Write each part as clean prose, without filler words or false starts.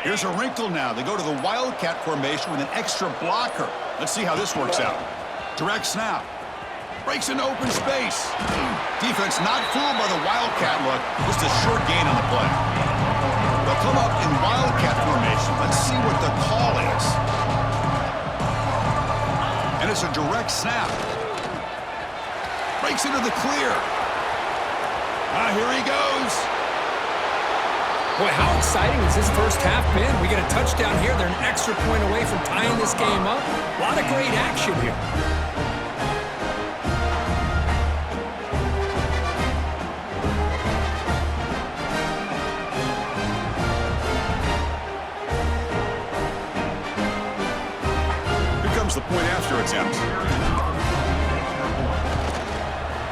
Here's a wrinkle now. They go to the Wildcat formation with an extra blocker. Let's see how this works out. Direct snap. Breaks into open space. Defense not fooled by the Wildcat look. Just a short gain on the play. They'll come up in Wildcat formation. Let's see what the call is. And it's a direct snap. Breaks into the clear. Here he goes. Boy, how exciting has this first half been? We get a touchdown here. They're an extra point away from tying this game up. A lot of great action here. Here comes the point after attempt.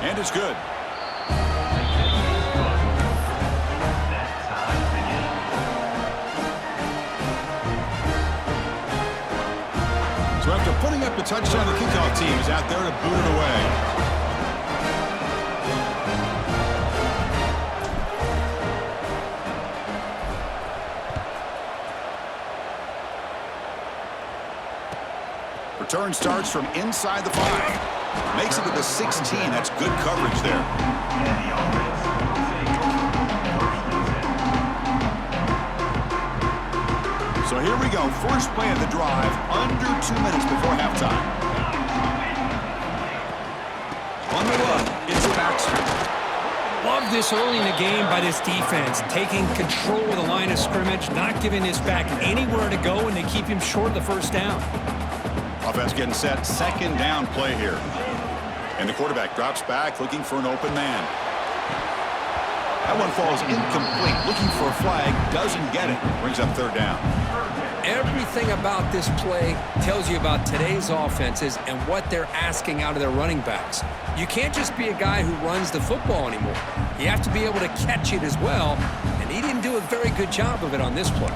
And it's good. So after putting up the touchdown, the kickoff team is out there to boot it away. Return starts from inside the 5. Makes it to the 16. That's good coverage there. So here we go. First play of the drive, under 2 minutes before halftime. On the run, it's Baxter. Love this early in the game by this defense, taking control of the line of scrimmage, not giving this back anywhere to go, and they keep him short of the first down. Offense getting set. Second down play here. And the quarterback drops back, looking for an open man. That one falls incomplete. Looking for a flag, doesn't get it. Brings up third down. Everything about this play tells you about today's offenses and what they're asking out of their running backs. You can't just be a guy who runs the football anymore. You have to be able to catch it as well, and he didn't do a very good job of it on this play.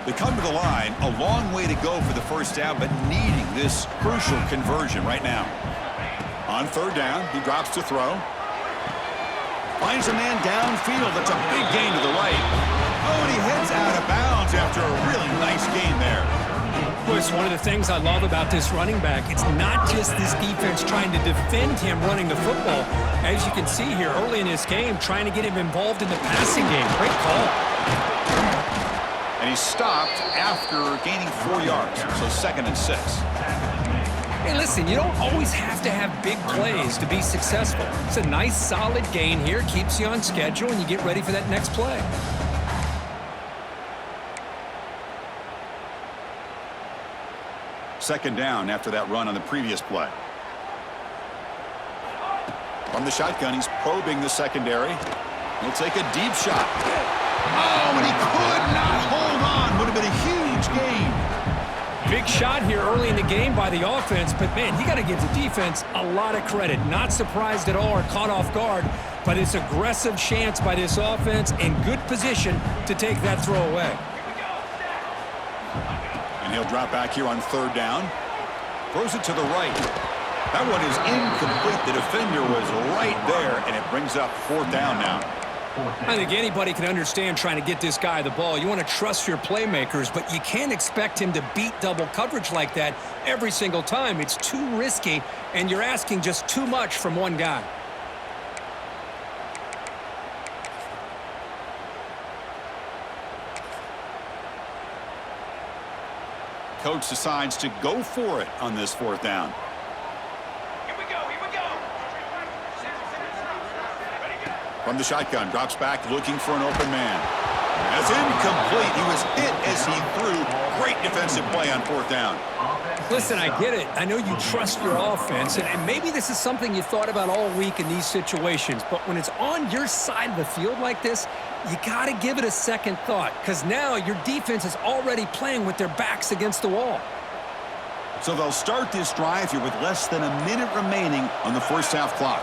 They come to the line, a long way to go for the first down, but needing this crucial conversion right now. On third down, he drops to throw. Finds a man downfield. That's a big gain to the right. Oh, and he heads out of bounds after a really nice gain there. Well, it's one of the things I love about this running back. It's not just this defense trying to defend him running the football. As you can see here early in this game, trying to get him involved in the passing game. Great call. And he stopped after gaining 4 yards, so 2nd and 6. Hey, listen, you don't always have to have big plays to be successful. It's a nice, solid gain here, keeps you on schedule, and you get ready for that next play. Second down after that run on the previous play. From the shotgun, he's probing the secondary. He'll take a deep shot. Oh, and he could not hold on. Would have been a huge gain. Big shot here early in the game by the offense, but, man, you got to give the defense a lot of credit. Not surprised at all or caught off guard, but it's aggressive chance by this offense in good position to take that throw away. And he'll drop back here on third down. Throws it to the right. That one is incomplete. The defender was right there, and it brings up fourth down now. I think anybody can understand trying to get this guy the ball. You want to trust your playmakers, but you can't expect him to beat double coverage like that every single time. It's too risky, and you're asking just too much from one guy. Coach decides to go for it on this fourth down. From the shotgun, drops back, looking for an open man. That's incomplete. He was hit as he threw. Great defensive play on fourth down. Listen, I get it. I know you trust your offense, and maybe this is something you thought about all week in these situations, but when it's on your side of the field like this, you got to give it a second thought, because now your defense is already playing with their backs against the wall. So they'll start this drive here with less than a minute remaining on the first half clock.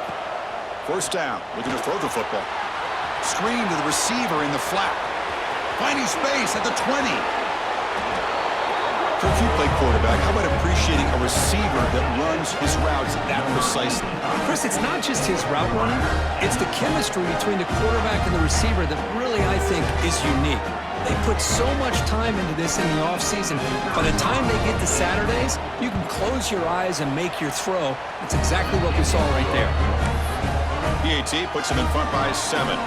First down, looking to throw the football. Screen to the receiver in the flat. Finding space at the 20. Coach, you play quarterback. How about appreciating a receiver that runs his routes that precisely? Chris, it's not just his route running. It's the chemistry between the quarterback and the receiver that really, I think, is unique. They put so much time into this in the offseason. By the time they get to Saturdays, you can close your eyes and make your throw. That's exactly what we saw right there. PAT puts him in front by 7.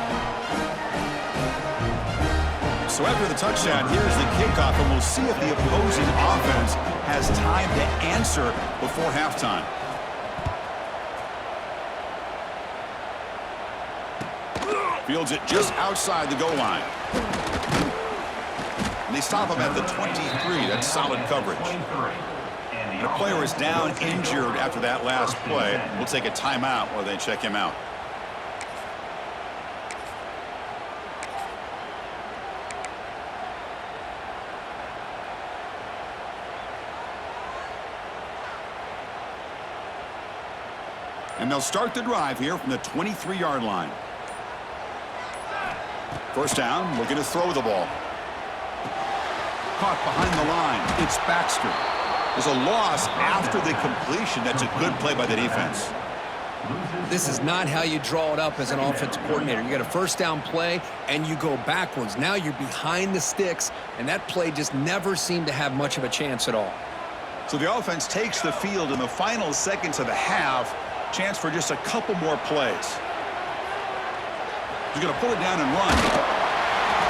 So after the touchdown, here's the kickoff, and we'll see if the opposing offense has time to answer before halftime. Fields it just outside the goal line. And they stop him at the 23. That's solid coverage. And the player is down injured after that last play. We'll take a timeout while they check him out. And they'll start the drive here from the 23-yard line. First down, looking to throw the ball. Caught behind the line. It's Baxter. There's a loss after the completion. That's a good play by the defense. This is not how you draw it up as an offensive coordinator. You got a first down play, and you go backwards. Now you're behind the sticks, and that play just never seemed to have much of a chance at all. So the offense takes the field in the final seconds of the half. Chance for just a couple more plays. He's going to pull it down and run.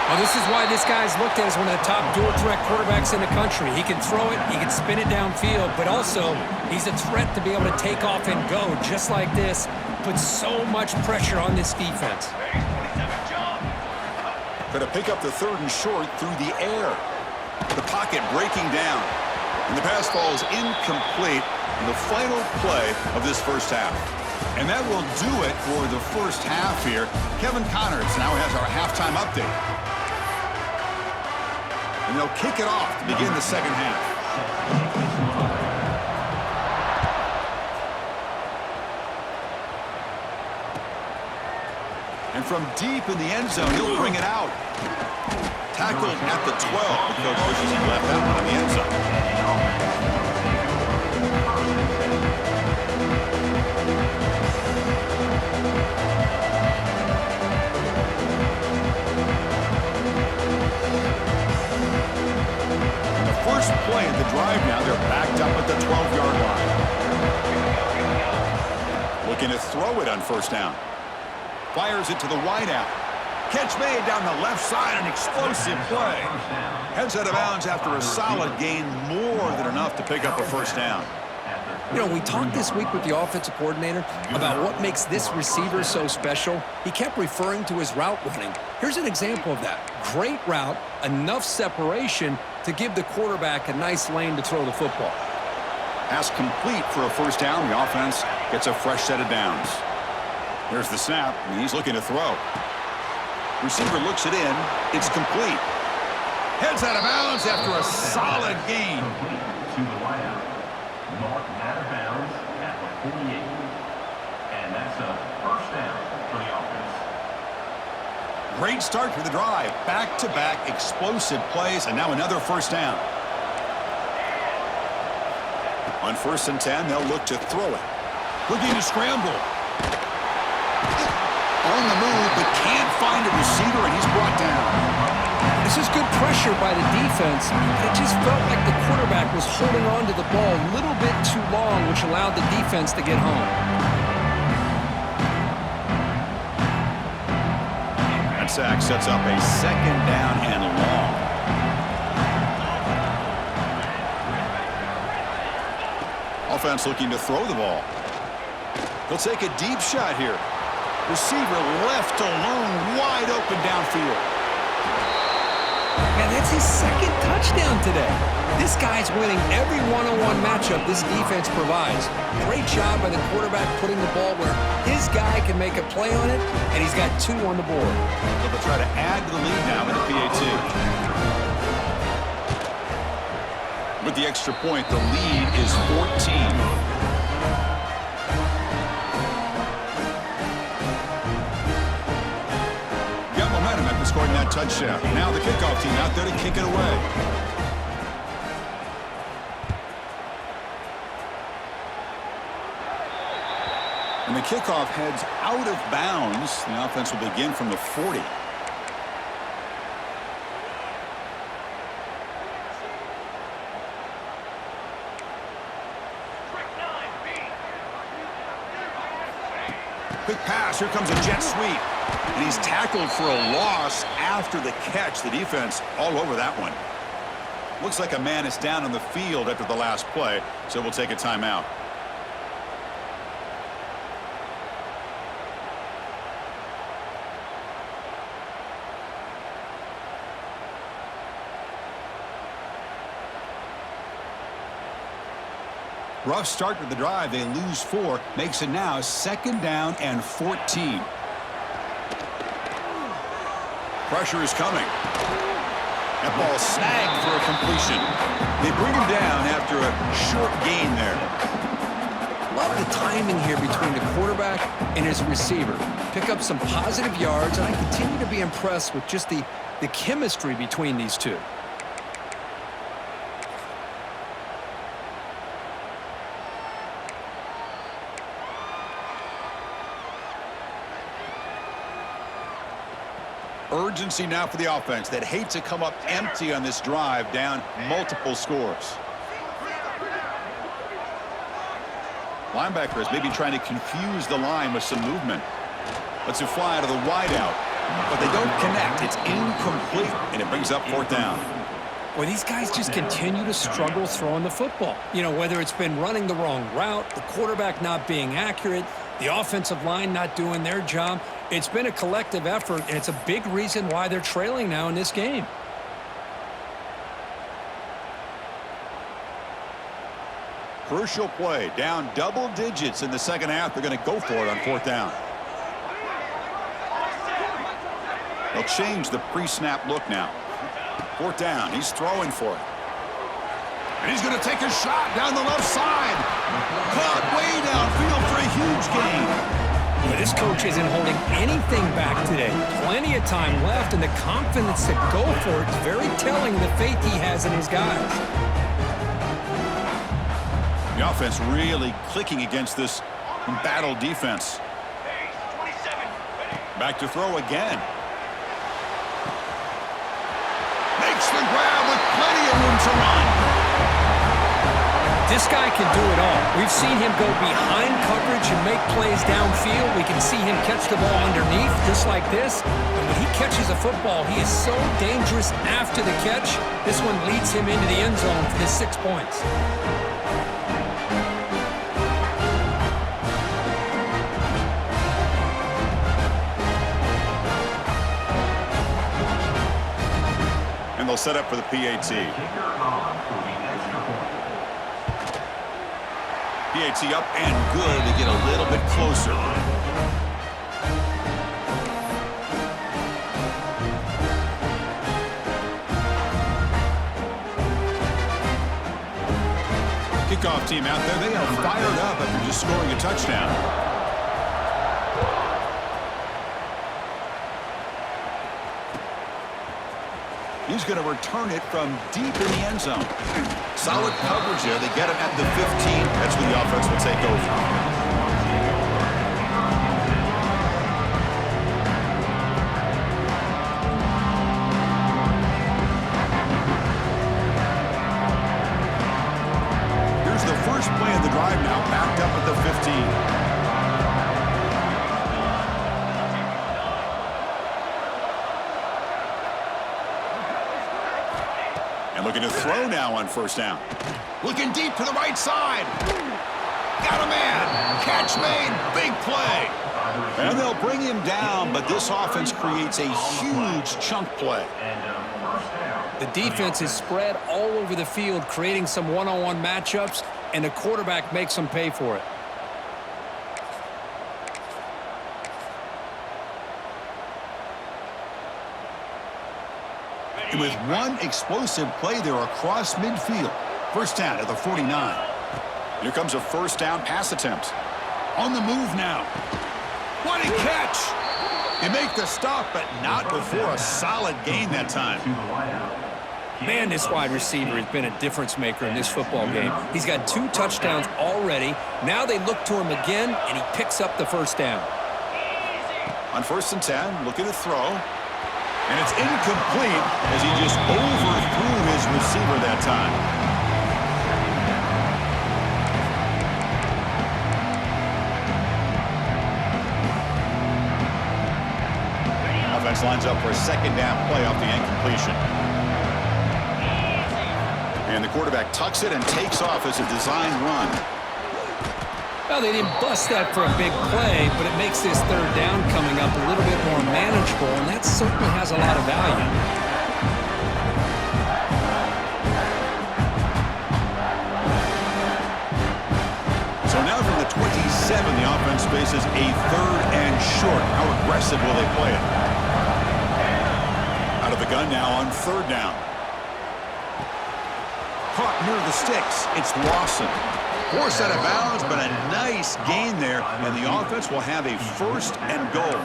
Well, this is why this guy's looked at as one of the top dual threat quarterbacks in the country. He can throw it, he can spin it downfield, but also he's a threat to be able to take off and go just like this. Puts so much pressure on this defense. Going to pick up the 3rd and short through the air. The pocket breaking down. And the pass falls incomplete in the final play of this first half. And that will do it for the first half here. Kevin Connors now has our halftime update. And they'll kick it off to begin the second half. And from deep in the end zone, he'll bring it out. Tackled at the 12. The coach wishes he left that one in the end zone. First play of the drive now. They're backed up at the 12-yard line. Looking to throw it on first down. Fires it to the wideout. Catch made down the left side. An explosive play. Heads out of bounds after a solid gain. More than enough to pick up a first down. You know, we talked this week with the offensive coordinator about what makes this receiver so special. He kept referring to his route running. Here's an example of that. Great route, enough separation to give the quarterback a nice lane to throw the football. Pass complete for a first down. The offense gets a fresh set of downs. There's the snap, and he's looking to throw. Receiver looks it in. It's complete. Heads out of bounds after a solid gain. To the wideout. Mark out of bounds at the 48. And that's a first down for the offense. Great start to the drive. Back-to-back explosive plays, and now another first down. On 1st and 10, they'll look to throw it. Looking to scramble. On the move, but can't find a receiver, and he's brought down. This is good pressure by the defense, but it just felt like the quarterback was holding on to the ball a little bit too long, which allowed the defense to get home. That sack sets up a second down and long. Offense looking to throw the ball. They'll take a deep shot here. Receiver left alone, wide open downfield. Man, that's his second touchdown today. This guy's winning every one-on-one matchup this defense provides. Great job by the quarterback putting the ball where his guy can make a play on it, and he's got 2 on the board. So they'll try to add to the lead now in the PAT. With the extra point, the lead is 14. Scoring that touchdown. Now the kickoff team out there to kick it away. And the kickoff heads out of bounds. The offense will begin from the 40. Quick pass. Here comes a jet sweep. And he's tackled for a loss after the catch. The defense all over that one. Looks like a man is down on the field after the last play, so we'll take a timeout. Rough start to the drive. They lose 4. Makes it now 2nd down and 14. Pressure is coming. That ball snagged for a completion. They bring him down after a short gain there. Love the timing here between the quarterback and his receiver. Pick up some positive yards, and I continue to be impressed with just the chemistry between these two. Urgency now for the offense that hates to come up empty on this drive, down multiple scores. Linebackers maybe trying to confuse the line with some movement. Lets it fly out of the wideout, but they don't connect. It's incomplete, and it brings up 4th down. Well, these guys just continue to struggle throwing the football. You know, whether it's been running the wrong route, the quarterback not being accurate, the offensive line not doing their job. It's been a collective effort, and it's a big reason why they're trailing now in this game. Crucial play, down double digits in the second half. They're going to go for it on 4th down. They'll change the pre-snap look now. 4th down, he's throwing for it. And he's going to take a shot down the left side. Caught way downfield for a huge gain. Well, this coach isn't holding anything back today. Plenty of time left, and the confidence to go for it is very telling the faith he has in his guys. The offense really clicking against this embattled defense. Back to throw again. Makes the grab with plenty of room to run. This guy can do it all. We've seen him go behind coverage and make plays downfield. We can see him catch the ball underneath just like this. And when he catches a football, he is so dangerous after the catch. This one leads him into the end zone for the 6 points. And they'll set up for the PAT. PAT up and good to get a little bit closer. Kickoff team out there. They are fired up after just scoring a touchdown. He's going to return it from deep in the end zone. Solid coverage there. They get him at the 15. That's where the offense will take over. Here's the first play of the drive now, backed up at the 15. Looking to throw now on 1st down. Looking deep to the right side. Got a man. Catch made. Big play. And they'll bring him down, but this offense creates a huge chunk play. The defense is spread all over the field, creating some one-on-one matchups, and the quarterback makes them pay for it. And with one explosive play there across midfield. 1st down at the 49. Here comes a 1st down pass attempt. On the move now. What a catch! They make the stop, but not before a solid gain that time. Man, this wide receiver has been a difference maker in this football game. He's got 2 touchdowns already. Now they look to him again, and he picks up the first down. On 1st and 10, looking to throw. And it's incomplete as he just overthrew his receiver that time. Offense lines up for a 2nd down play off the incompletion. And the quarterback tucks it and takes off as a design run. Well, they didn't bust that for a big play, but it makes this 3rd down coming up a little bit more manageable, and that certainly has a lot of value. So now from the 27, the offense faces a 3rd and short. How aggressive will they play it? Out of the gun now on 3rd down. Caught near the sticks. It's Lawson. Forced out of bounds, but a nice gain there, and the offense will have a 1st and goal.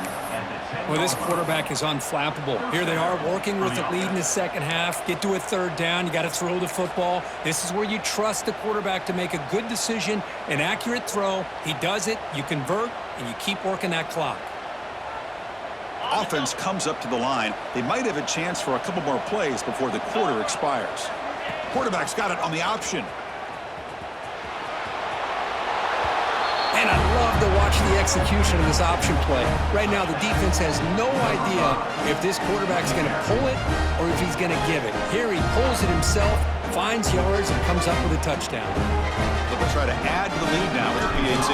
Well, this quarterback is unflappable. Here they are working with the lead in the 2nd half. Get to a 3rd down. You got to throw the football. This is where you trust the quarterback to make a good decision, an accurate throw. He does it, you convert, and you keep working that clock. Offense comes up to the line. They might have a chance for a couple more plays before the quarter expires. Quarterback's got it on the option. And I love to watch the execution of this option play. Right now, the defense has no idea if this quarterback's going to pull it or if he's going to give it. Here he pulls it himself, finds yards, and comes up with a touchdown. They'll try to add to the lead now with the PAT.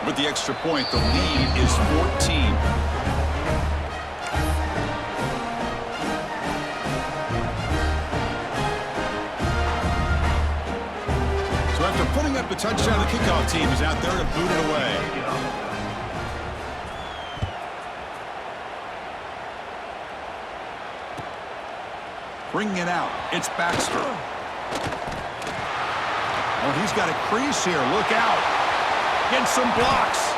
With the extra point, the lead is 14. After putting up the touchdown, the kickoff team is out there to boot it away. Bringing it out, it's Baxter. Oh, he's got a crease here. Look out. Getting some blocks.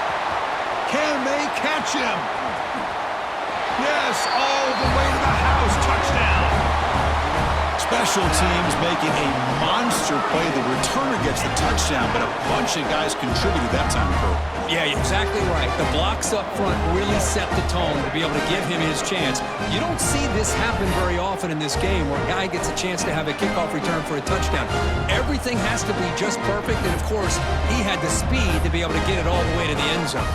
Can they catch him? Yes, all the way to the house. Touchdown. Special teams making a monster play. The returner gets the touchdown, but a bunch of guys contributed that time, Kurt. Yeah, exactly right. The blocks up front really set the tone to be able to give him his chance. You don't see this happen very often in this game where a guy gets a chance to have a kickoff return for a touchdown. Everything has to be just perfect, and of course, he had the speed to be able to get it all the way to the end zone.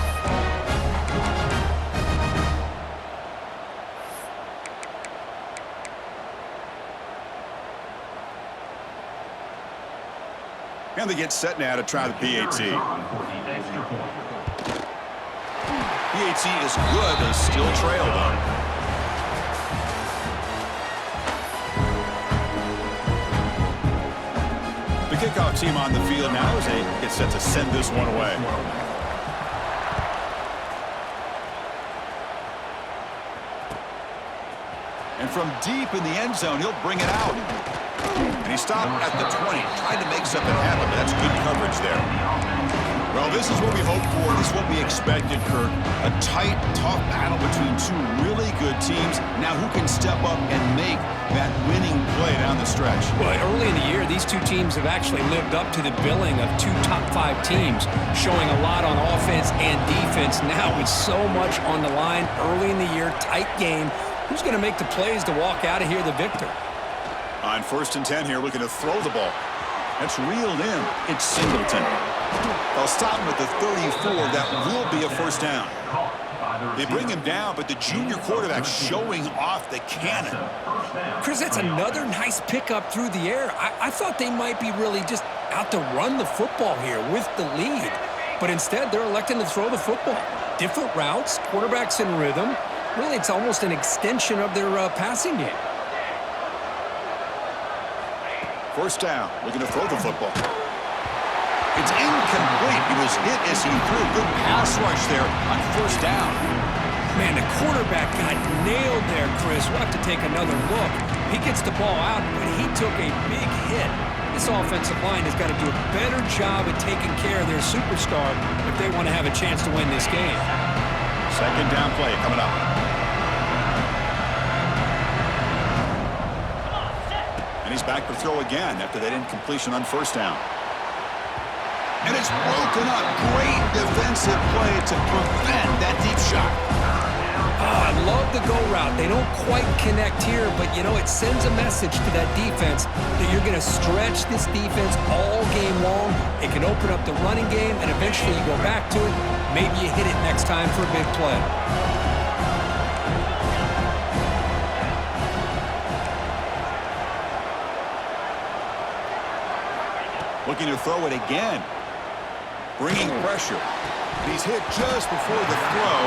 And they get set now to try the PAT. PAT is good. They still trail, though. The kickoff team on the field now as they get set to send this one away. And from deep in the end zone, he'll bring it out. And he stopped at the 20, tried to make something happen, but that's good coverage there. Well, this is what we hoped for. This is what we expected, Kirk. A tight, tough battle between 2 really good teams. Now, who can step up and make that winning play down the stretch? Well, early in the year, these 2 teams have actually lived up to the billing of 2 top 5 teams, showing a lot on offense and defense. Now, with so much on the line early in the year, tight game, who's going to make the plays to walk out of here the victor? On 1st and 10 here, looking to throw the ball. That's reeled in. It's Singleton. They'll stop him at the 34. That will be a 1st down. They bring him down, but the junior quarterback showing off the cannon. Chris, that's another nice pickup through the air. I thought they might be really just out to run the football here with the lead. But instead, they're electing to throw the football. Different routes, quarterbacks in rhythm. Really, it's almost an extension of their passing game. 1st down, looking to throw the football. It's incomplete. He was hit as he threw a good pass rush there on 1st down. Man, the quarterback got nailed there, Chris. We'll have to take another look. He gets the ball out, but he took a big hit. This offensive line has got to do a better job at taking care of their superstar if they want to have a chance to win this game. 2nd down play coming up. And he's back to throw again after that incompletion on first down. And it's broken up. Great defensive play to prevent that deep shot. Oh, I love the go route. They don't quite connect here, but, you know, it sends a message to that defense that you're going to stretch this defense all game long. It can open up the running game, and eventually you go back to it. Maybe you hit it next time for a big play. Looking to throw it again. Bringing pressure. He's hit just before the throw.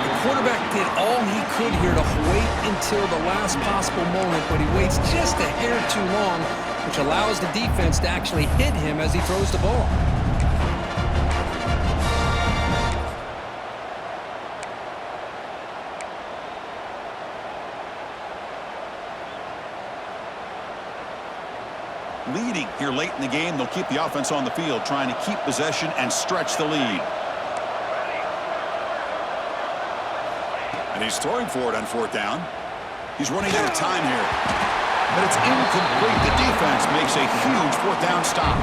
The quarterback did all he could here to wait until the last possible moment, but he waits just a hair too long, which allows the defense to actually hit him as he throws the ball. Leading here late in the game, they'll keep the offense on the field, trying to keep possession and stretch the lead. And he's throwing for it on fourth down. He's running out of time here. But it's incomplete. The defense makes a huge fourth down stop.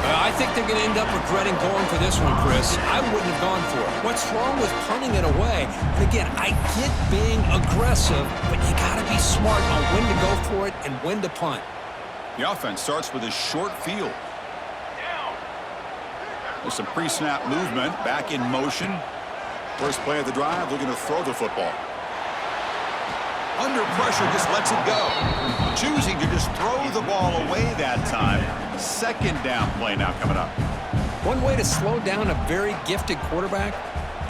I think they're going to end up regretting going for this one, Chris. I wouldn't have gone for it. What's wrong with punting it away? And again, I get being aggressive, but you got to be smart on when to go for it and when to punt. The offense starts with a short field. There's some pre-snap movement, back in motion. First play of the drive, looking to throw the football. Under pressure, just lets it go. Choosing to just throw the ball away that time. Second down play now coming up. One way to slow down a very gifted quarterback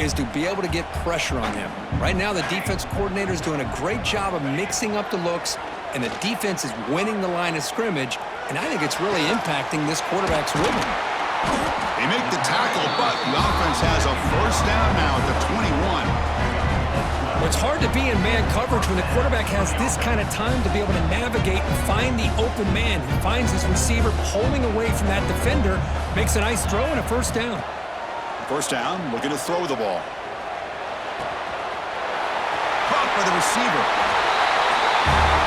is to be able to get pressure on him. Right now, the defense coordinator is doing a great job of mixing up the looks, and the defense is winning the line of scrimmage, and I think it's really impacting this quarterback's rhythm. They make the tackle, but the offense has a first down now at the 21. Well, it's hard to be in man coverage when the quarterback has this kind of time to be able to navigate and find the open man. He finds his receiver pulling away from that defender, makes a nice throw and a first down. First down, looking to throw the ball. Caught by the receiver.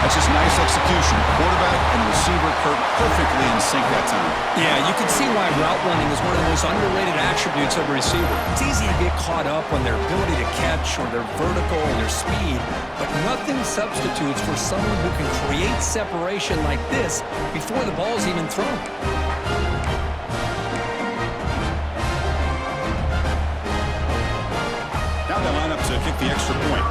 That's just nice execution. Quarterback and receiver perfectly in sync that time. Yeah, you can see why route running is one of the most underrated attributes of a receiver. It's easy to get caught up on their ability to catch or their vertical or their speed, but nothing substitutes for someone who can create separation like this before the ball's even thrown. Now they line up to kick the extra point.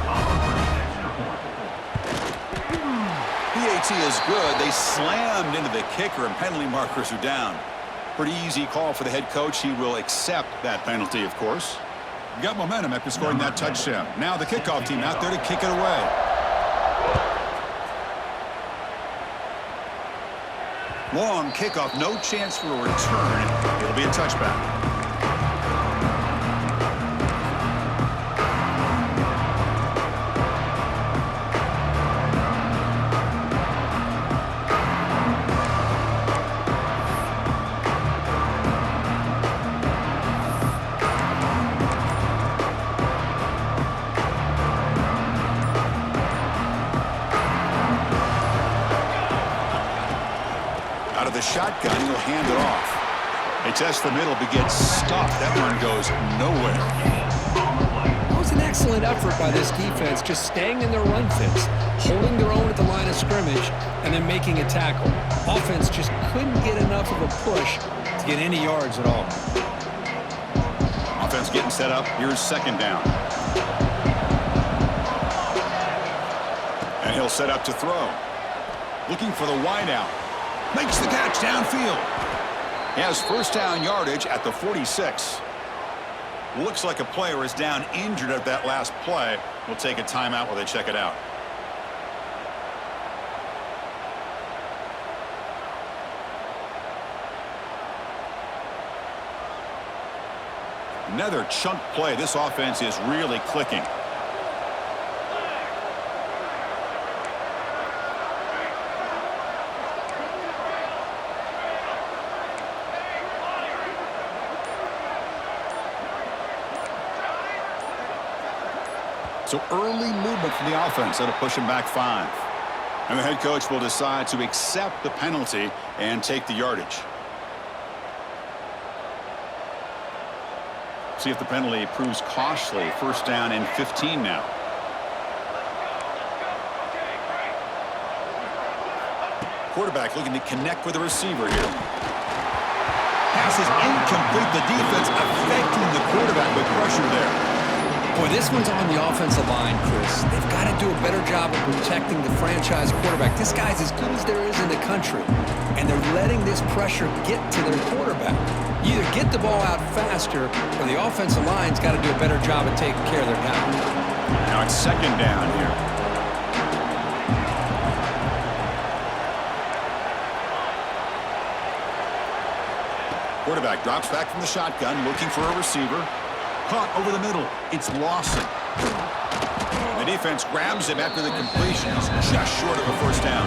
PAT is good. They slammed into the kicker, and penalty markers are down. Pretty easy call for the head coach. He will accept that penalty, of course. Got momentum after scoring that touchdown. Now the kickoff team out there to kick it away. Long kickoff, no chance for a return. It'll be a touchback. Shotgun, he'll hand it off. They test the middle, but gets stuffed. That one goes nowhere. That was an excellent effort by this defense, just staying in their run fits, holding their own at the line of scrimmage, and then making a tackle. Offense just couldn't get enough of a push to get any yards at all. Offense getting set up. Here's second down. And he'll set up to throw. Looking for the wideout. Makes the catch downfield. He has first down yardage at the 46. Looks like a player is down injured at that last play. We'll take a timeout while they check it out. Another chunk play. This offense is really clicking. So early movement from the offense that'll push him back 5. And the head coach will decide to accept the penalty and take the yardage. See if the penalty proves costly. First down and 15 now. Quarterback looking to connect with the receiver here. Pass is incomplete. The defense affecting the quarterback with pressure there. Boy, this one's on the offensive line, Chris. They've got to do a better job of protecting the franchise quarterback. This guy's as good as there is in the country, and they're letting this pressure get to their quarterback. You either get the ball out faster, or the offensive line's got to do a better job of taking care of their guy. Now it's second down here. Quarterback drops back from the shotgun, looking for a receiver. Caught over the middle. It's Lawson. The defense grabs him after the completion. He's just short of a first down.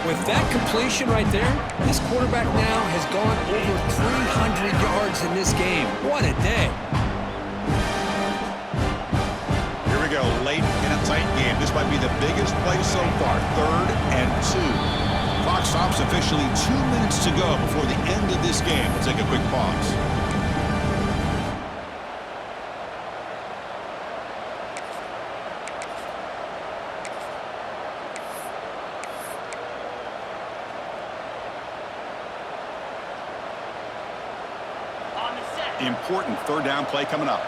With that completion right there, this quarterback now has gone over 300 yards in this game. What a day. Here we go, late in a tight game. This might be the biggest play so far. 3rd and 2. Clock stops officially 2 minutes to go before the end of this game. We'll take a quick pause. Important 3rd down play coming up.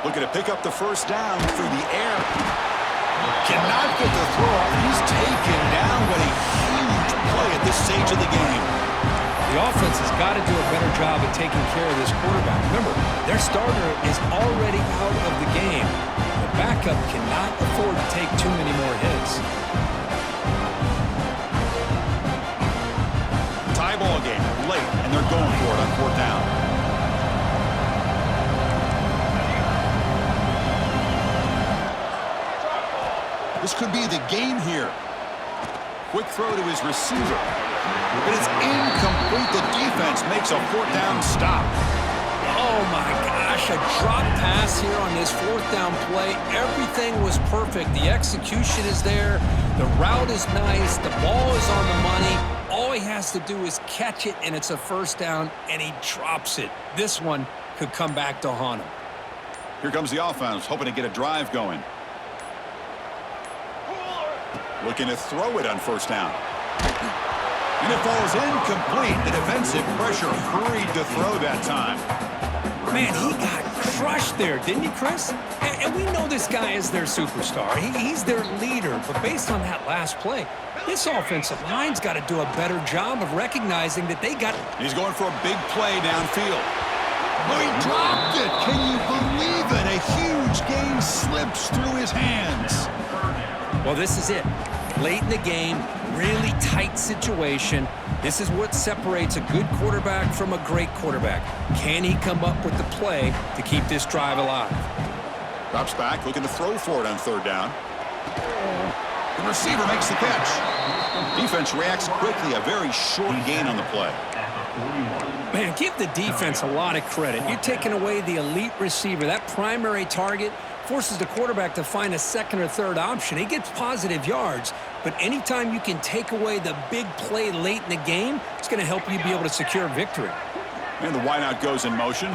Looking to pick up the first down through the air. Cannot get the throw off. He's taken down. What a huge play at this stage of the game. The offense has got to do a better job of taking care of this quarterback. Remember, their starter is already out of the game. The backup cannot afford to take too many more hits. Tie ball game late, and they're going for it on 4th down. This could be the game here. Quick throw to his receiver. But it's incomplete. The defense makes a 4th down stop. Oh, my gosh, a drop pass here on this 4th down play. Everything was perfect. The execution is there. The route is nice. The ball is on the money. All he has to do is catch it, and it's a first down, and he drops it. This one could come back to haunt him. Here comes the offense, hoping to get a drive going. Looking to throw it on 1st down. And it falls incomplete. The defensive pressure hurried to throw that time. Man, he got crushed there, didn't he, Chris? And we know this guy is their superstar. He's their leader. But based on that last play, this offensive line's got to do a better job of recognizing that they got... He's going for a big play downfield. Oh, he dropped it. Can you believe it? A huge game slips through his hands. Well, this is it. Late in the game, really tight situation. This is what separates a good quarterback from a great quarterback. Can he come up with the play to keep this drive alive? Drops back, looking to throw for it on 3rd down. The receiver makes the catch. Defense reacts quickly. A very short gain on the play. Man, give the defense a lot of credit. You're taking away the elite receiver. That primary target forces the quarterback to find a 2nd or 3rd option. He gets positive yards, but anytime you can take away the big play late in the game, it's going to help you be able to secure victory. And the wideout goes in motion.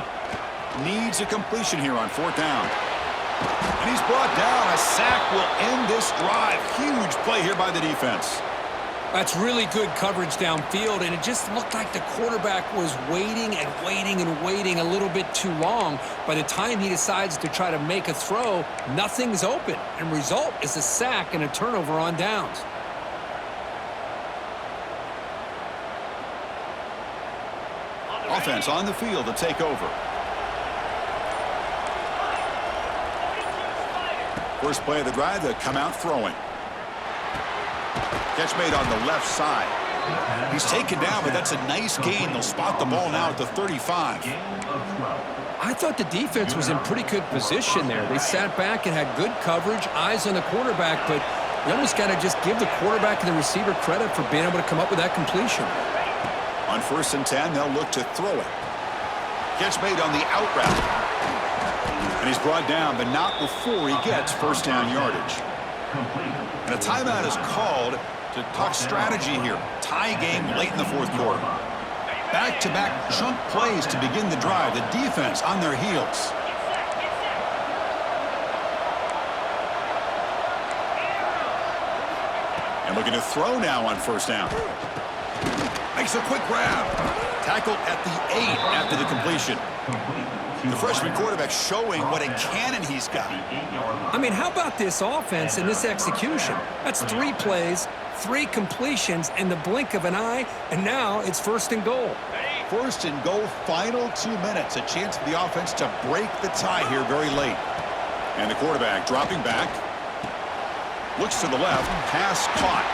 Needs a completion here on 4th down. And he's brought down. A sack will end this drive. Huge play here by the defense. That's really good coverage downfield, and it just looked like the quarterback was waiting and waiting and waiting a little bit too long. By the time he decides to try to make a throw, nothing's open, and result is a sack and a turnover on downs. Offense on the field to take over. First play of the drive, they come out throwing. Catch made on the left side. He's taken down, but that's a nice gain. They'll spot the ball now at the 35. I thought the defense was in pretty good position there. They sat back and had good coverage, eyes on the quarterback, but you almost got to just give the quarterback and the receiver credit for being able to come up with that completion. On 1st and 10, they'll look to throw it. Catch made on the out route. And he's brought down, but not before he gets first down yardage. And a timeout is called to talk strategy here. Tie game late in the fourth quarter. Back-to-back chunk plays to begin the drive. The defense on their heels. And looking to throw now on first down. Makes a quick grab. Tackled at the 8 after the completion. The freshman quarterback showing what a cannon he's got. I mean, how about this offense and this execution? That's 3 plays, 3 completions in the blink of an eye, and now it's first and goal. First and goal, final 2 minutes. A chance for the offense to break the tie here very late. And the quarterback dropping back. Looks to the left. Pass caught.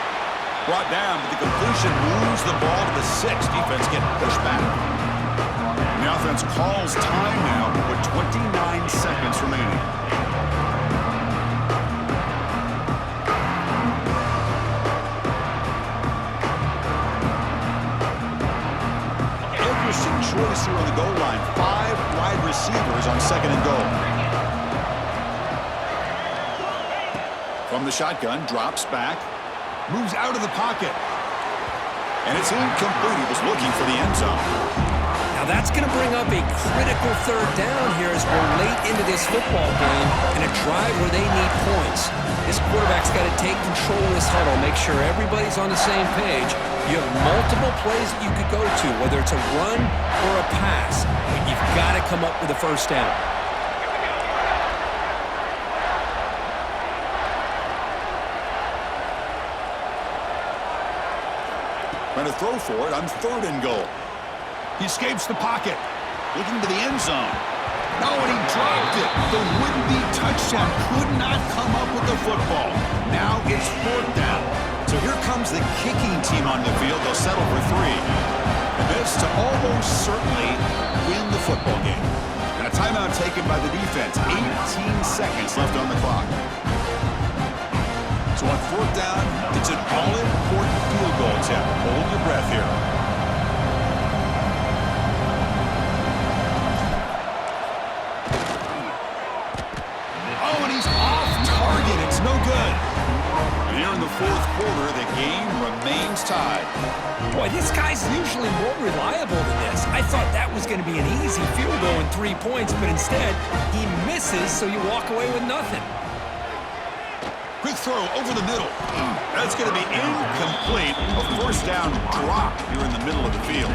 Brought down, but the completion moves the ball to the 6. Defense getting pushed back. And the offense calls time now with 29 seconds remaining. Interesting choice here on the goal line. 5 wide receivers on second and goal. From the shotgun, drops back. Moves out of the pocket. And it's incomplete. He was looking for the end zone. Now that's going to bring up a critical third down here as we're late into this football game and a drive where they need points. This quarterback's got to take control of this huddle, make sure everybody's on the same page. You have multiple plays that you could go to, whether it's a run or a pass, but you've got to come up with a first down. Trying to throw for it on third and goal. He escapes the pocket. Looking to the end zone. No, and he dropped it. The would-be touchdown could not come up with the football. Now it's fourth down. So here comes the kicking team on the field. They'll settle for 3. And this to almost certainly win the football game. And a timeout taken by the defense. 18 seconds left on the clock. So on fourth down, it's an all-important field goal attempt. Hold your breath here. Oh, and he's off target. It's no good. And here in the fourth quarter, the game remains tied. Boy, this guy's usually more reliable than this. I thought that was going to be an easy field goal and 3 points, but instead, he misses, so you walk away with nothing. Quick throw over the middle. That's going to be incomplete. A first down drop here in the middle of the field.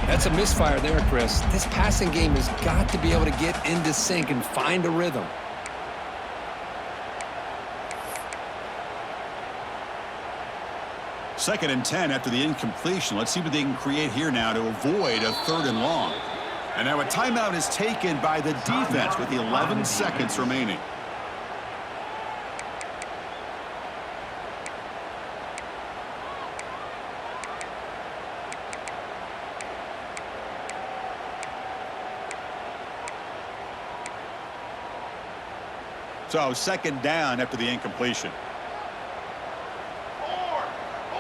That's a misfire there, Chris. This passing game has got to be able to get into sync and find a rhythm. Second and 10 after the incompletion. Let's see what they can create here now to avoid a third and long. And now a timeout is taken by the defense with 11 seconds remaining. So second down after the incompletion.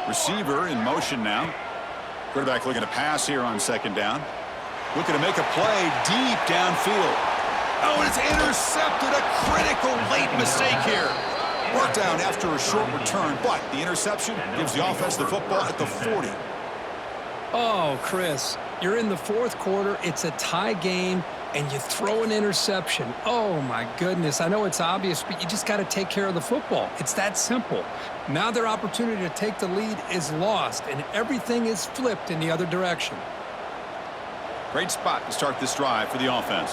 Receiver in motion now. Quarterback looking to pass here on second down. Looking to make a play deep downfield. Oh, and it's intercepted. A critical late mistake here. Brought down after a short return, but the interception gives the offense the football at the 40. Oh, Chris, you're in the fourth quarter. It's a tie game, and you throw an interception. Oh, my goodness. I know it's obvious, but you just got to take care of the football. It's that simple. Now their opportunity to take the lead is lost, and everything is flipped in the other direction. Great spot to start this drive for the offense.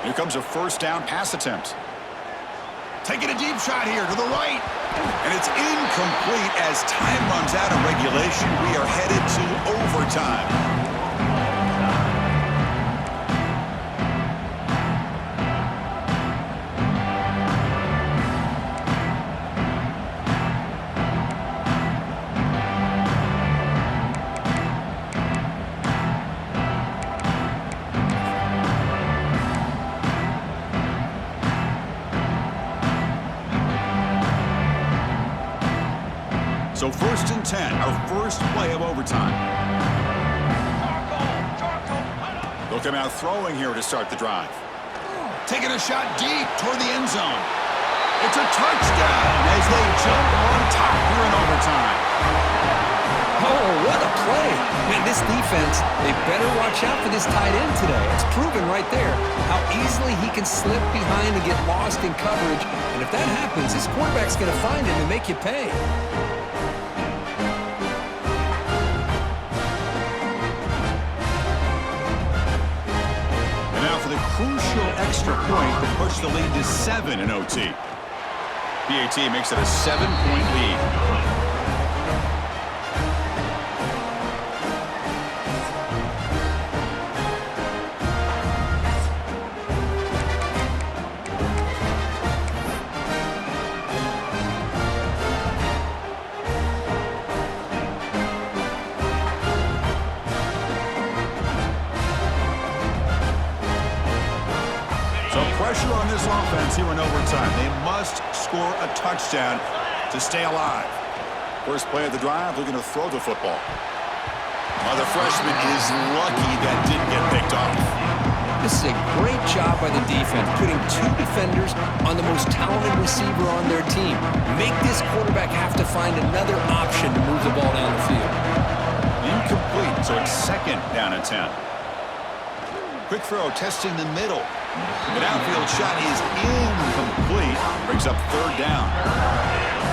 Here comes a first down pass attempt. Taking a deep shot here to the right. And it's incomplete as time runs out of regulation. We are headed to overtime. So 1st and 10, our first play of overtime. They'll come out throwing here to start the drive. Taking a shot deep toward the end zone. It's a touchdown as they jump on top here in overtime. Oh, what a play. Man, this defense, they better watch out for this tight end today. It's proven right there how easily he can slip behind and get lost in coverage. And if that happens, his quarterback's going to find him and make you pay. And now for the crucial extra point to push the lead to 7 in OT. PAT makes it a 7-point lead. Pressure on this offense here in overtime. They must score a touchdown to stay alive. First play of the drive, they're going to throw the football. The freshman is lucky that didn't get picked off. This is a great job by the defense, putting 2 defenders on the most talented receiver on their team. Make this quarterback have to find another option to move the ball down the field. Incomplete, so it's 2nd down and 10. Quick throw, testing the middle. The downfield shot is incomplete. Brings up 3rd down.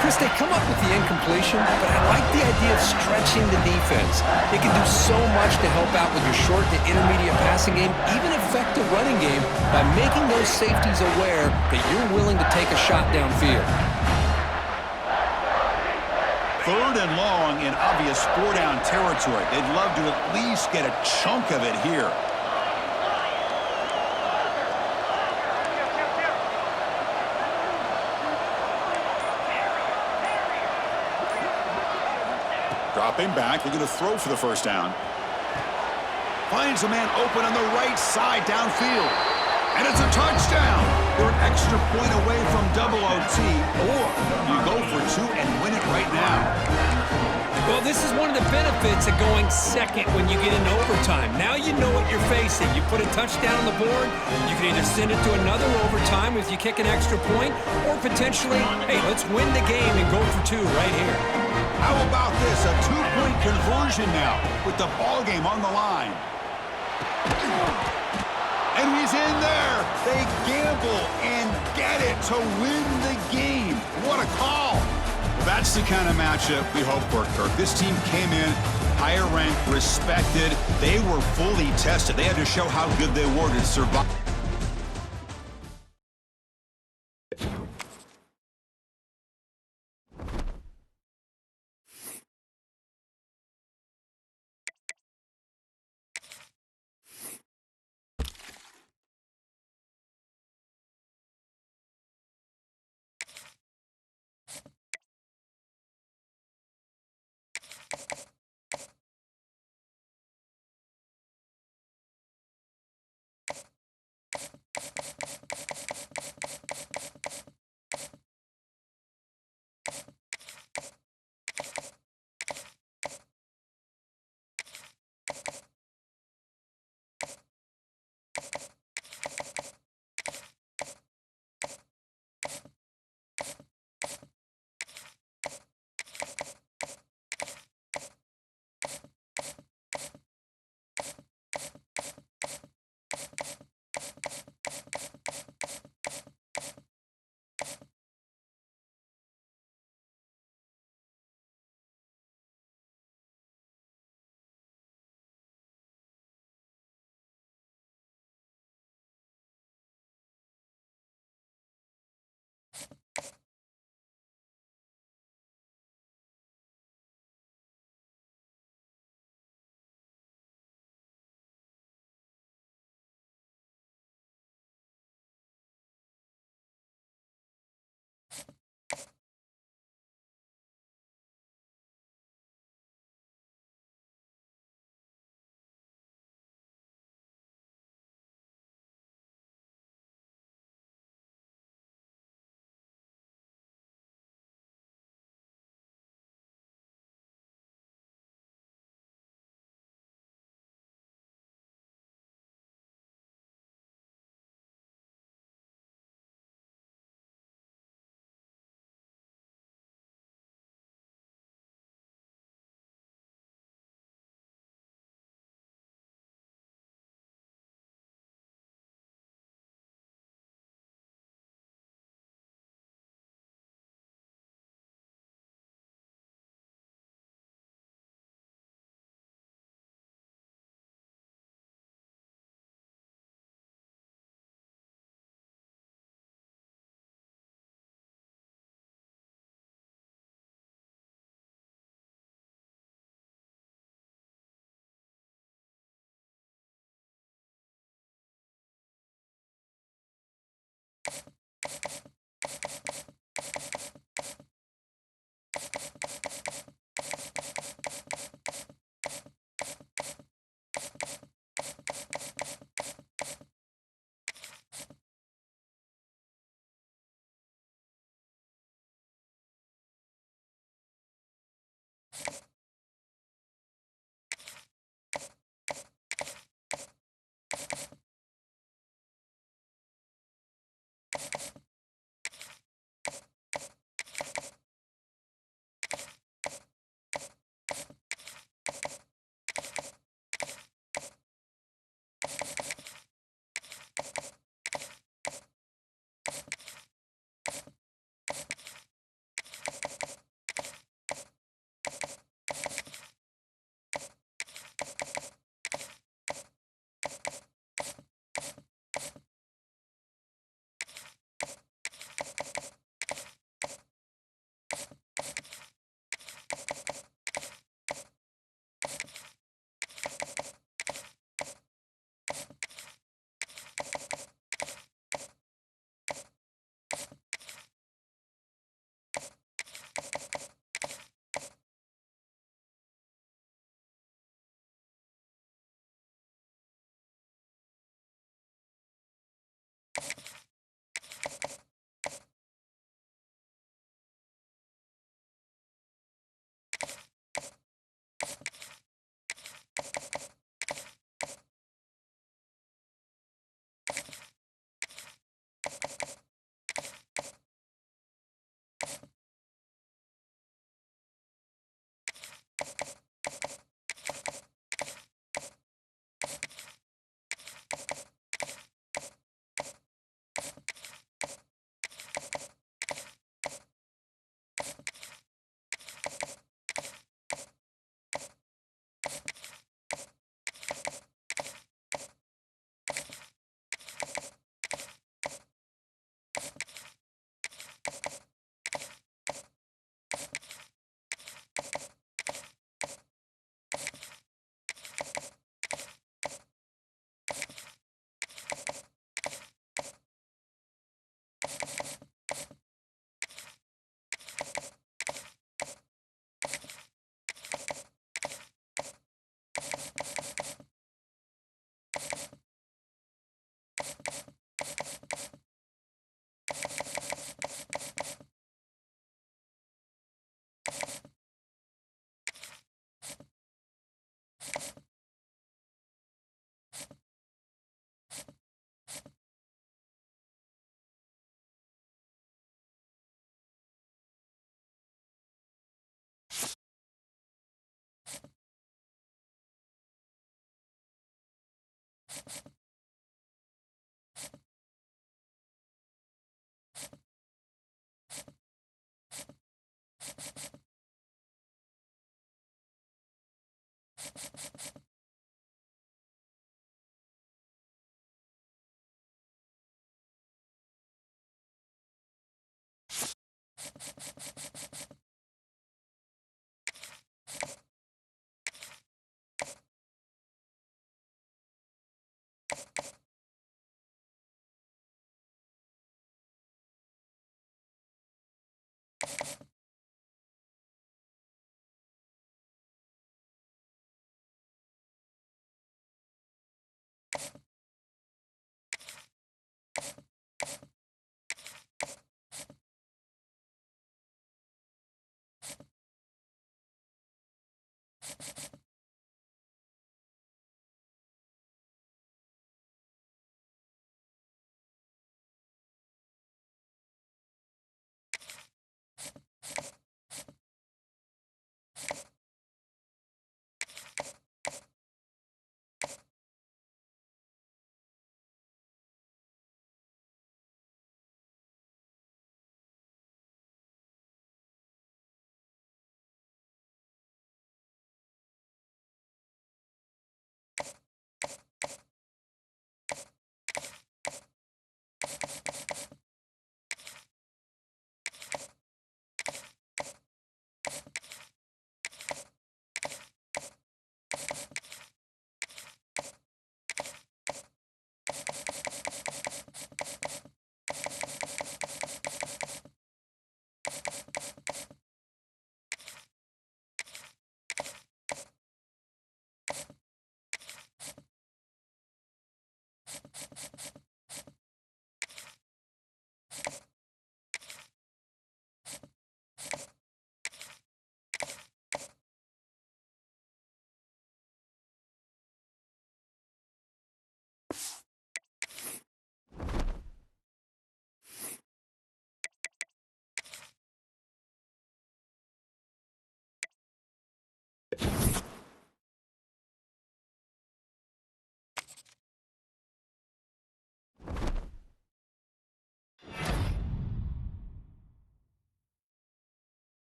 Chris, they come up with the incompletion, but I like the idea of stretching the defense. It can do so much to help out with your short to intermediate passing game, even affect the running game by making those safeties aware that you're willing to take a shot downfield. 3rd and long in obvious 4-down territory. They'd love to at least get a chunk of it here. Dropping back, they're going to throw for the 1st down. Finds a man open on the right side downfield. And it's a touchdown. They're an extra point away from double OT, or you go for 2 and win it right now. Well, this is one of the benefits of going second when you get into overtime. Now you know what you're facing. You put a touchdown on the board, you can either send it to another overtime if you kick an extra point, or potentially, hey, let's win the game and go for 2 right here. How about this? A 2-point conversion now with the ball game on the line. And he's in there. They gamble and get it to win the game. What a call. That's the kind of matchup we hope for, Kirk. This team came in higher ranked, respected. They were fully tested. They had to show how good they were to survive.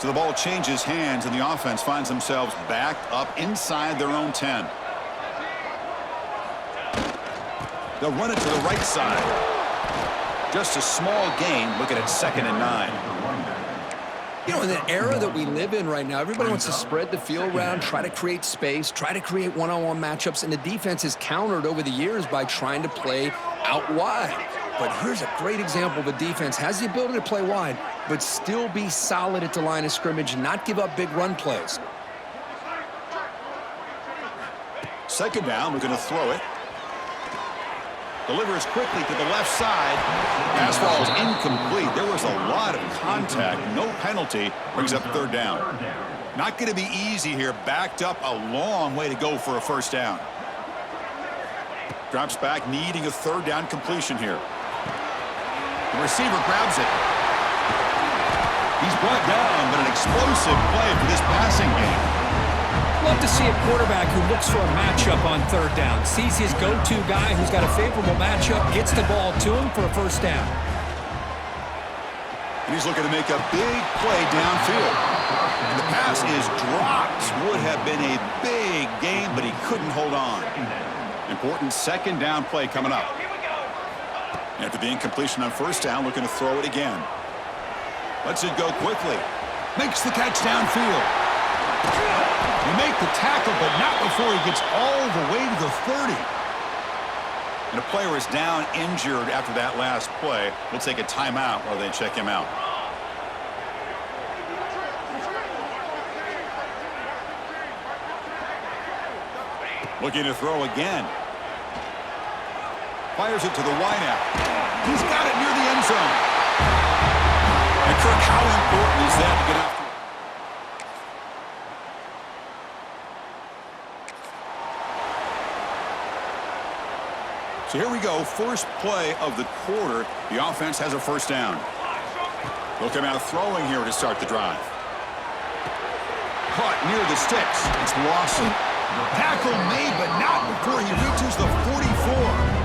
So the ball changes hands, and the offense finds themselves backed up inside their own 10. They'll run it to the right side. Just a small gain. Looking at 2nd and 9. You know, in the era that we live in right now, everybody wants to spread the field around, try to create space, try to create one-on-one matchups, and the defense is countered over the years by trying to play out wide. But here's a great example of a defense has the ability to play wide, but still be solid at the line of scrimmage and not give up big run plays. 2nd down, we're going to throw it. Delivers quickly to the left side. Pass ball is incomplete. There was a lot of contact. No penalty. Brings up 3rd down. Not going to be easy here. Backed up a long way to go for a 1st down. Drops back, needing a 3rd down completion here. The receiver grabs it. He's brought down, but an explosive play for this passing game. Love to see a quarterback who looks for a matchup on 3rd down. Sees his go-to guy who's got a favorable matchup, gets the ball to him for a 1st down. And he's looking to make a big play downfield. And the pass is dropped. Would have been a big gain, but he couldn't hold on. Important 2nd down play coming up. After the incompletion on 1st down, looking to throw it again. Lets it go quickly. Makes the catch downfield. You make the tackle, but not before he gets all the way to the 30. And a player is down injured after that last play. We'll take a timeout while they check him out. Looking to throw again. Fires it to the wideout. He's got it near the end zone. And Kirk, how important is that to get after? So here we go, first play of the quarter. The offense has a 1st down. They'll come out throwing here to start the drive. Caught near the sticks. It's Lawson. Tackle made, but not before he reaches the 44.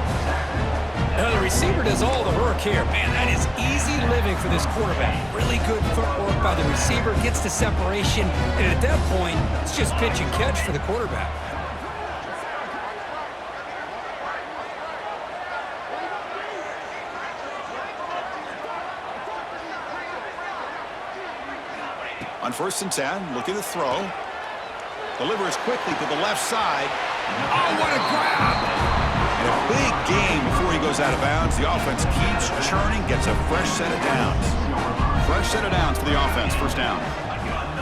Now the receiver does all the work here. Man, that is easy living for this quarterback. Really good footwork by the receiver, gets the separation, and at that point, it's just pitch and catch for the quarterback. On 1st and 10, looking to throw. Delivers quickly to the left side. Oh, what a grab! And a big gain before he goes out of bounds. The offense keeps churning, gets a fresh set of downs. Fresh set of downs for the offense, 1st down.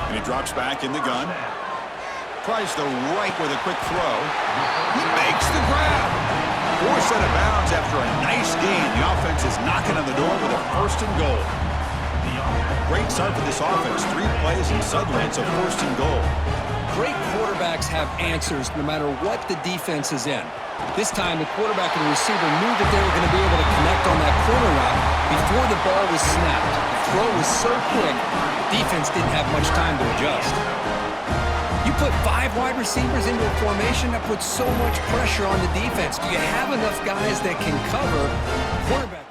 And he drops back in the gun. Tries the right with a quick throw. He makes the grab. 4 set of bounds after a nice gain. The offense is knocking on the door with a 1st and goal. Great start for this offense. 3 plays and suddenly it's a 1st and goal. Great quarterbacks have answers no matter what the defense is in. This time, the quarterback and the receiver knew that they were going to be able to connect on that corner route before the ball was snapped. The throw was so quick, the defense didn't have much time to adjust. You put 5 wide receivers into a formation, that puts so much pressure on the defense. Do you have enough guys that can cover? Quarterback.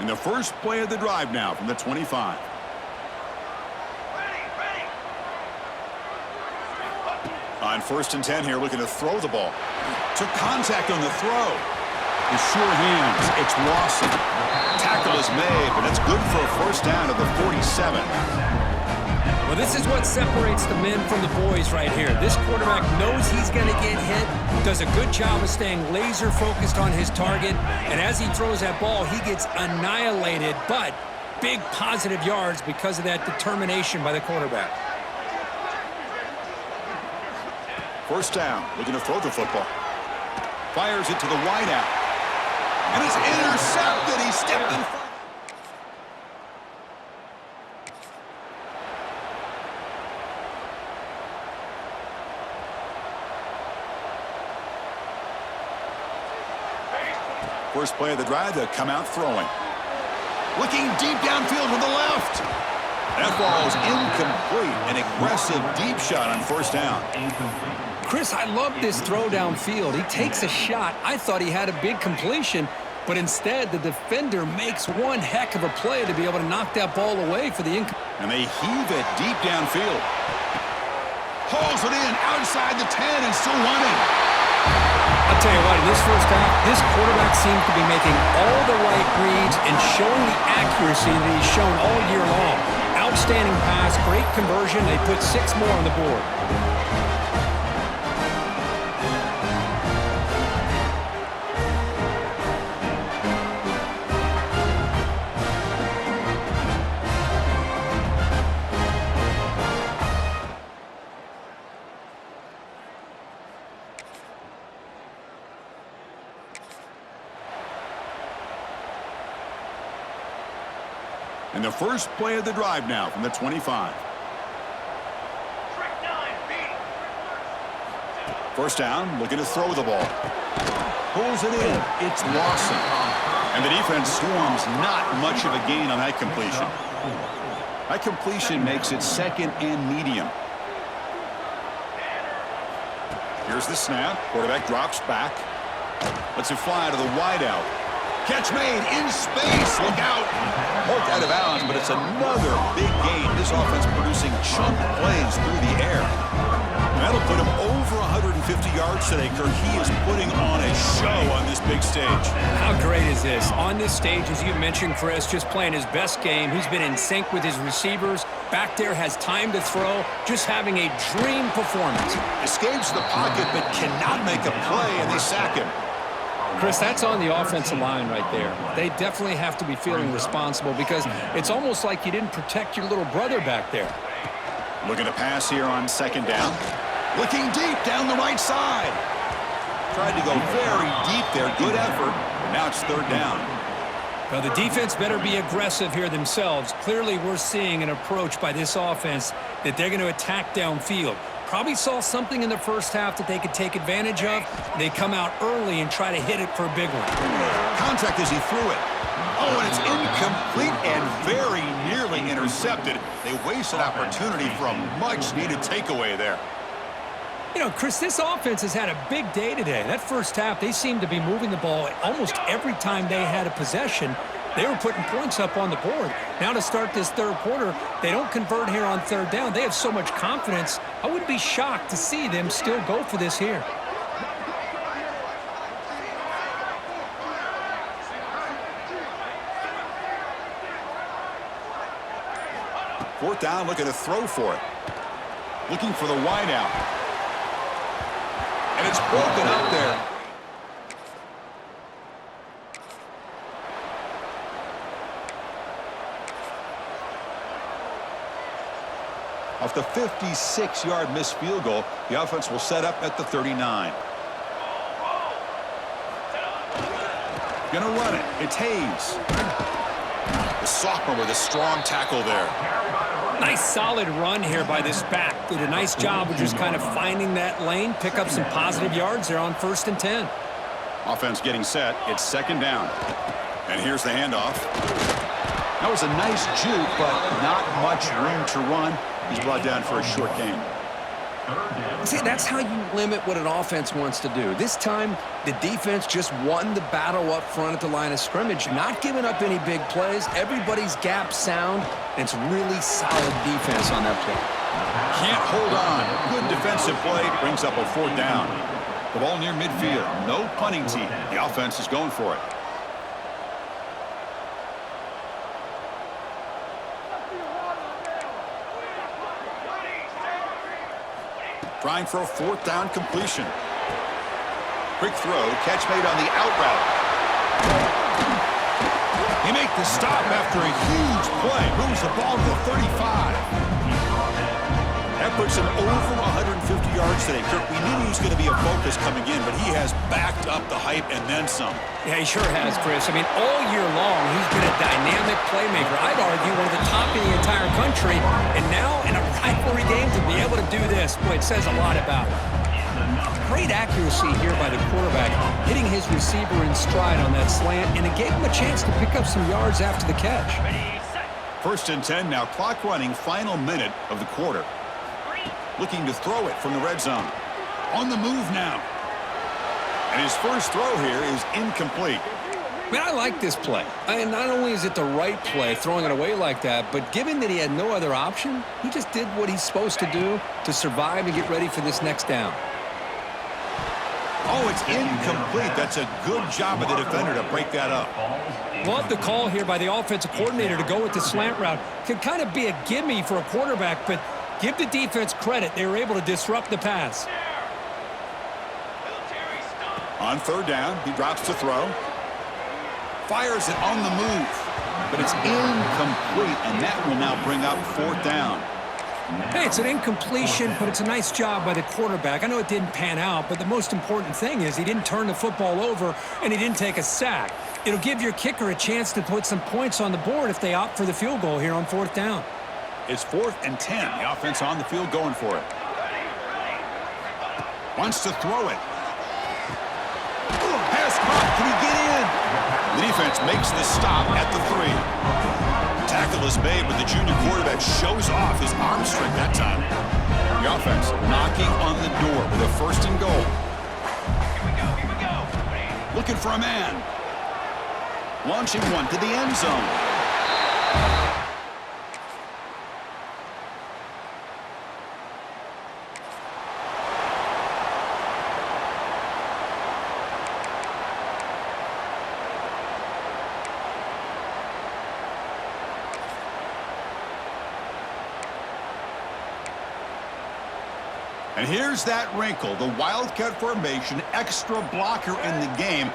And the first play of the drive now from the 25. On 1st and 10 here, looking to throw the ball. Took contact on the throw. With sure hands, it's Lawson. Tackle is made, but that's good for a 1st down at the 47. Well, this is what separates the men from the boys right here. This quarterback knows he's going to get hit, does a good job of staying laser focused on his target, and as he throws that ball, he gets annihilated, but big positive yards because of that determination by the quarterback. 1st down, looking to throw the football. Fires it to the wideout. And it's intercepted. He stepped in front. First play of the drive, to come out throwing. Looking deep downfield to the left. That ball is incomplete. An aggressive deep shot on 1st down. Chris, I love this throw downfield. He takes a shot. I thought he had a big completion, But instead, the defender makes one heck of a play to be able to knock that ball away for the income. And they heave it deep downfield. Hauls it in outside the 10 and still running. I'll tell you what, in this first half, this quarterback seems to be making all the right reads and showing the accuracy that he's shown all year long. Outstanding pass, great conversion. They put 6 more on the board. And the first play of the drive now from the 25. First down, looking to throw the ball. Pulls it in. It's Lawson. And the defense swarms not much of a gain on that completion. That completion makes it second and medium. Here's the snap. Quarterback drops back. Lets it fly to the wideout. Catch made in space. Look out. Poked out of bounds, but it's another big gain. This offense producing chunk plays through the air. That'll put him over 150 yards today, Kirk. He is putting on a show on this big stage. How great is this? On this stage, as you mentioned, Chris, just playing his best game. He's been in sync with his receivers. Back there, has time to throw. Just having a dream performance. Escapes the pocket, but cannot make a play, and they sack him. Chris, that's on the offensive line right there. They definitely have to be feeling responsible because it's almost like you didn't protect your little brother back there. Looking to pass here on second down. Looking deep down the right side. Tried to go very deep there. Good effort. But now it's third down. Well, the defense better be aggressive here themselves. Clearly, we're seeing an approach by this offense that they're going to attack downfield. Probably saw something in the first half that they could take advantage of. They come out early and try to hit it for a big one. Contact as he threw it. Oh, and it's incomplete and very nearly intercepted. They wasted opportunity for a much-needed takeaway there. You know, Chris, this offense has had a big day today. That first half, they seemed to be moving the ball almost every time they had a possession. They were putting points up on the board. Now to start this third quarter, they don't convert here on third down. They have so much confidence. I wouldn't be shocked to see them still go for this here. Fourth down, looking to throw for it. Looking for the wideout. And it's broken up there. Off the 56-yard missed field goal, the offense will set up at the 39. Gonna run it. It's Hayes. The sophomore with a strong tackle there. Nice solid run here by this back. Did a nice job of just kind of finding that lane, pick up some positive yards there on 1st and 10. Offense getting set. It's second down. And here's the handoff. That was a nice juke, but not much room to run. He's brought down for a short gain. See, that's how you limit what an offense wants to do. This time, the defense just won the battle up front at the line of scrimmage, not giving up any big plays. Everybody's gap sound, and it's really solid defense on that play. Can't hold on. Good defensive play. Brings up a fourth down. The ball near midfield. No punting team. The offense is going for it. Trying for a fourth down completion. Quick throw, catch made on the out route. He makes the stop after a huge play. Moves the ball to the 35. That puts him over 150 yards today. Kirk, we knew he was going to be a focus coming in, but he has backed up the hype and then some. Yeah, he sure has, Chris. I mean, all year long, he's been a dynamic playmaker. I'd argue one of the top in the entire country. And now, in a rivalry game, to be able to do this, boy, it says a lot about him. Great accuracy here by the quarterback, hitting his receiver in stride on that slant, and it gave him a chance to pick up some yards after the catch. 1st and 10, now clock running, final minute of the quarter. Looking to throw it from the red zone. On the move now. And his first throw here is incomplete. Man, I like this play. And not only is it the right play, throwing it away like that, but given that he had no other option, he just did what he's supposed to do to survive and get ready for this next down. Oh, it's incomplete. That's a good job of the defender to break that up. Love the call here by the offensive coordinator to go with the slant route. Can kind of be a gimme for a quarterback, but give the defense credit. They were able to disrupt the pass. On third down, he drops to throw. Fires it on the move. But it's incomplete, and that will now bring up fourth down. Hey, it's an incompletion, but it's a nice job by the quarterback. I know it didn't pan out, but the most important thing is he didn't turn the football over and he didn't take a sack. It'll give your kicker a chance to put some points on the board if they opt for the field goal here on fourth down. It's 4th and 10. The offense on the field going for it. Wants to throw it. Pass caught. Can he get in? The defense makes the stop at the 3. Tackle is made, but the junior quarterback shows off his arm strength that time. The offense knocking on the door with a 1st and goal. Here we go. Looking for a man. Launching one to the end zone. And here's that wrinkle, the Wildcat formation, extra blocker in the game.